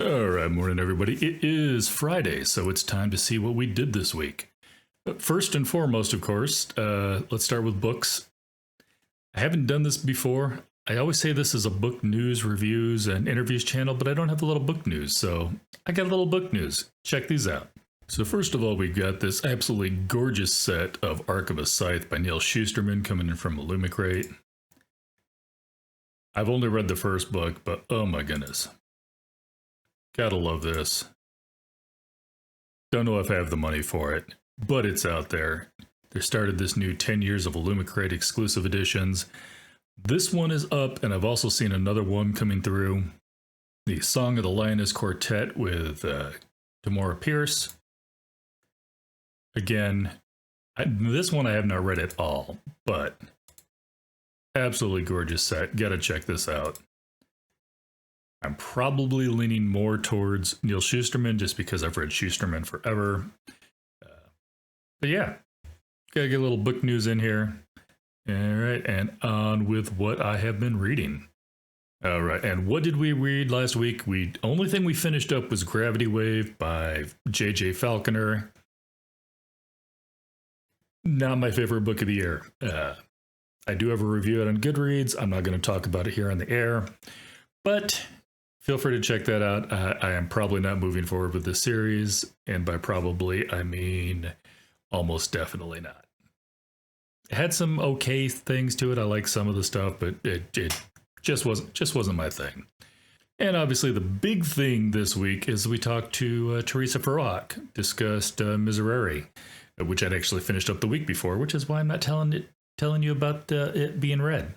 All right, morning, everybody. It is Friday, so it's time to see what we did this week. First and foremost, of course, let's start with books. I haven't done this before. I always say this is a book news, reviews, and interviews channel, but I don't have a little book news, so I got a little book news. Check these out. So first of all, we've got this absolutely gorgeous set of Arc of a Scythe by Neil Shusterman coming in from Illumicrate. I've only read the first book, but oh my goodness. Gotta love this. Don't know if I have the money for it, but it's out there. They started this new 10 years of Illumicrate exclusive editions. This one is up, and I've also seen another one coming through. The Song of the Lioness Quartet with Tamora Pierce. Again, this one I have not read at all, but absolutely gorgeous set. Gotta check this out. I'm probably leaning more towards Neil Shusterman just because I've read Shusterman forever. But yeah, gotta get a little book news in here. All right, and on with what I have been reading. All right, and what did we read last week? Only thing we finished up was Gravity Wave by J.J. Falconer. Not my favorite book of the year. I do have a review out on Goodreads. I'm not going to talk about it here on the air, but feel free to check that out. I am probably not moving forward with this series, and by probably, I mean almost definitely not. It had some okay things to it. I like some of the stuff, but it just wasn't my thing. And obviously, the big thing this week is we talked to Teresa Farrock, discussed Miserere, which I'd actually finished up the week before, which is why I'm not telling you about it being read.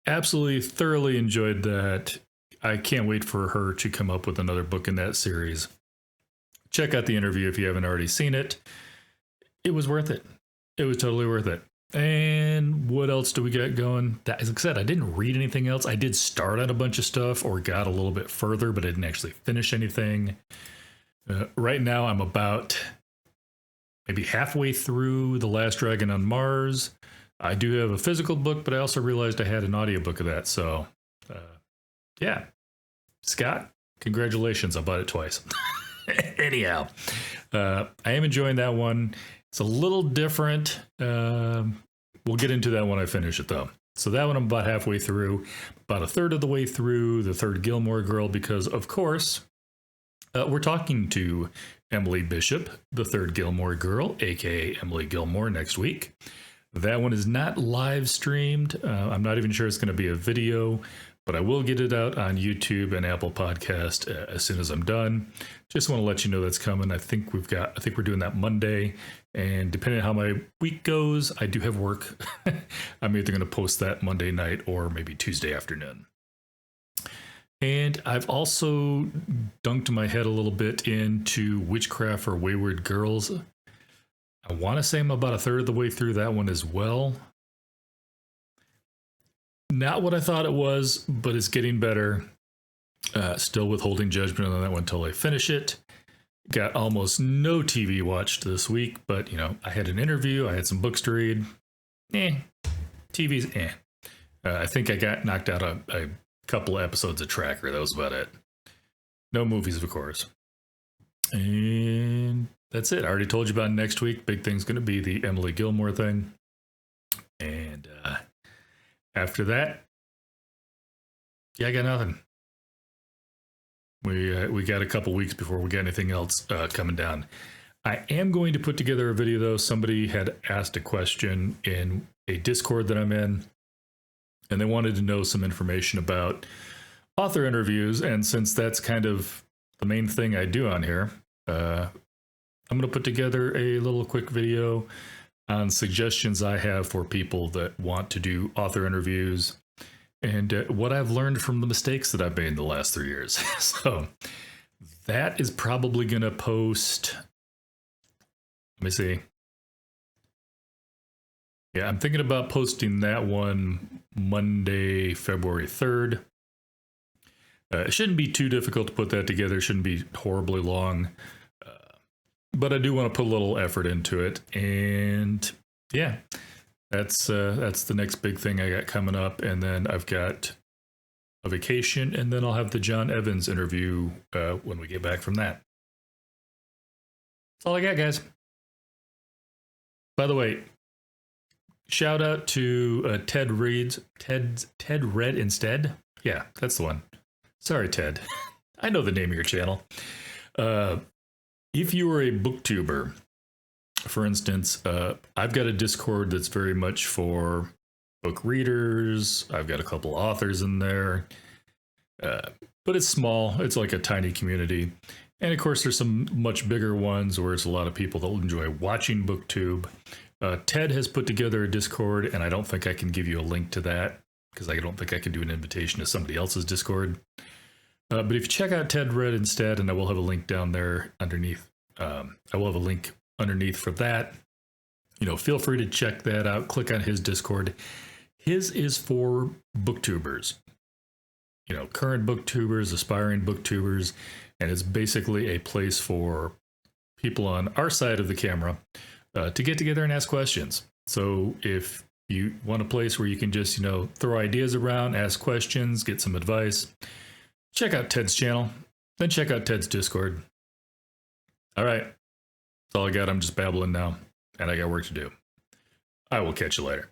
Absolutely thoroughly enjoyed that. I can't wait for her to come up with another book in that series. Check out the interview if you haven't already seen it. It was worth it. It was totally worth it. And what else do we got going? As I said, I didn't read anything else. I did start on a bunch of stuff or got a little bit further, but I didn't actually finish anything. Right now, I'm about maybe halfway through The Last Dragon on Mars. I do have a physical book, but I also realized I had an audiobook of that. So, yeah. Scott, congratulations. I bought it twice. Anyhow, I am enjoying that one. It's a little different. We'll get into that when I finish it, though. So that one I'm about halfway through, about a third of the way through the third Gilmore Girl, because, of course, we're talking to Emily Bishop, the third Gilmore Girl, aka Emily Gilmore, next week. That one is not live streamed. I'm not even sure it's going to be a video, but I will get it out on YouTube and Apple Podcast as soon as I'm done. Just want to let you know that's coming. I think we're doing that Monday, and depending on how my week goes, I do have work. I'm either going to post that Monday night or maybe Tuesday afternoon. And I've also dunked my head a little bit into Witchcraft for Wayward Girls. I want to say I'm about a third of the way through that one as well. Not what I thought it was, but it's getting better. Still withholding judgment on that one until I finish it. Got almost no TV watched this week, but I had an interview, I had some books to read. TV's I think I got knocked out a couple of episodes of Tracker. That was about it. No movies, of course. And that's it. I already told you about next week. Big thing's going to be the Emily Gilmore thing. And after that, I got nothing. We got a couple weeks before we get anything else coming down. I am going to put together a video, though. Somebody had asked a question in a Discord that I'm in, and they wanted to know some information about author interviews. And since that's kind of the main thing I do on here, I'm going to put together a little quick video on suggestions I have for people that want to do author interviews and what I've learned from the mistakes that I've made in the last 3 years. So that is probably going to post. Let me see. Yeah, I'm thinking about posting that one Monday, February 3rd. It shouldn't be too difficult to put that together. It shouldn't be horribly long. But I do want to put a little effort into it. And yeah, that's the next big thing I got coming up. And then I've got a vacation, and then I'll have the John Evans interview when we get back from that. That's all I got, guys. By the way, shout out to Ted Reed Instead. Yeah, that's the one. Sorry, Ted. I know the name of your channel. If you are a booktuber, for instance, I've got a Discord that's very much for book readers. I've got a couple authors in there, but it's small. It's like a tiny community. And of course, there's some much bigger ones where it's a lot of people that will enjoy watching BookTube. Ted has put together a Discord, and I don't think I can give you a link to that because I don't think I can do an invitation to somebody else's Discord. But if you check out Ted Red instead, and I will have a link down there underneath. I will have a link underneath for that. You know, feel free to check that out. Click on his Discord. His is for booktubers. You know, current booktubers, aspiring booktubers, and it's basically a place for people on our side of the camera to get together and ask questions. So if you want a place where you can just, you know, throw ideas around, ask questions, get some advice, check out Ted's channel, then check out Ted's Discord. All right, that's all I got. I'm just babbling now, and I got work to do. I will catch you later.